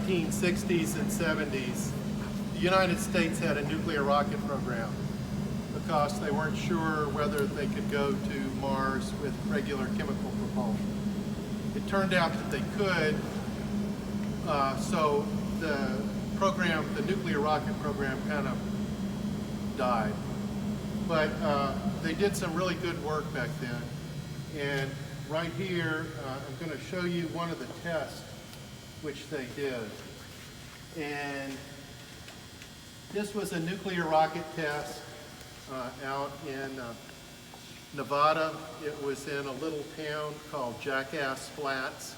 1960s and 70s, the United States had a nuclear rocket program because they weren't sure whether they could go to Mars with regular chemical propulsion. It turned out that they could, so the program, the nuclear rocket program, kind of died. But they did some really good work back then. And right here, I'm going to show you one of the tests which they did. And this was a nuclear rocket test out in Nevada. It was in a little town called Jackass Flats,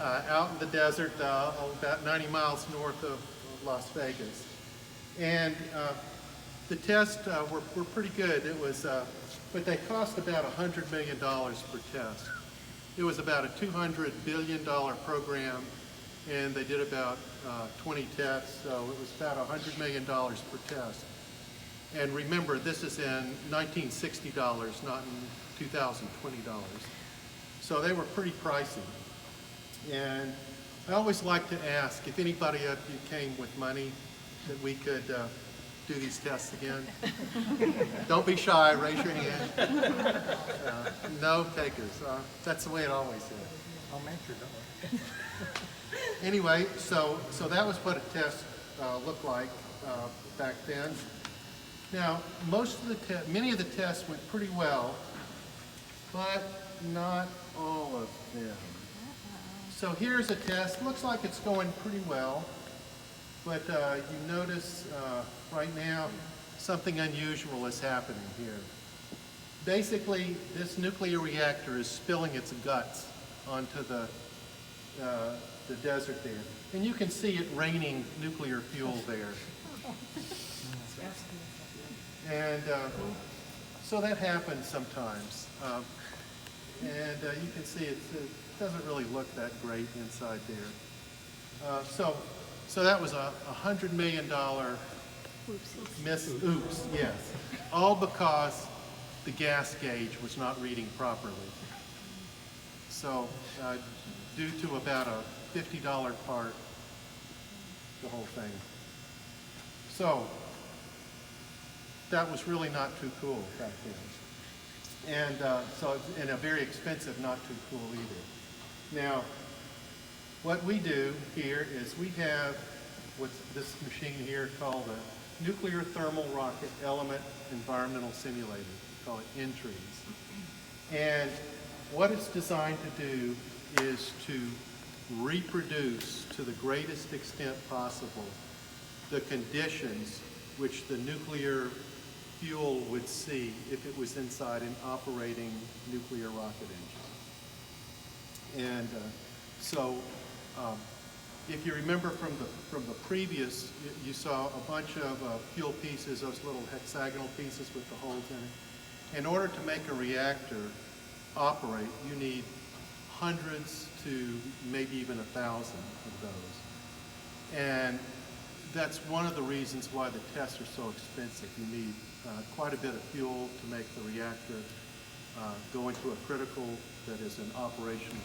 out in the desert, about 90 miles north of Las Vegas. And the tests were pretty good. It was, but they cost about $100 million per test. It was about a $200 billion program, and they did about 20 tests, so it was about $100 million per test. And remember, this is in $1960, not in $2020. So they were pretty pricey. And I always like to ask if anybody of you came with money that we could do these tests again. Don't be shy, raise your hand. No takers. That's the way it always is. I'll make sure, don't worry. Anyway, so that was what a test looked like back then. Now, many of the tests went pretty well, but not all of them. So here's a test. Looks like it's going pretty well, but you notice right now something unusual is happening here. Basically, this nuclear reactor is spilling its guts onto the desert there. And you can see it raining nuclear fuel there. And so that happens sometimes. And you can see it doesn't really look that great inside there. So that was a $100 million oops, yes. All because the gas gauge was not reading properly. So due to about a $50 part, the whole thing. So that was really not too cool back then. And and a very expensive, not too cool either. Now, what we do here is we have what's this machine here called a Nuclear Thermal Rocket Element Environmental Simulator. We call it NTREES. And what it's designed to do is to reproduce to the greatest extent possible the conditions which the nuclear fuel would see if it was inside an operating nuclear rocket engine. And if you remember from the previous, you saw a bunch of fuel pieces, those little hexagonal pieces with the holes in it. In order to make a reactor operate, you need hundreds to maybe even 1,000 of those. And that's one of the reasons why the tests are so expensive. You need quite a bit of fuel to make the reactor go into a critical, that is an operational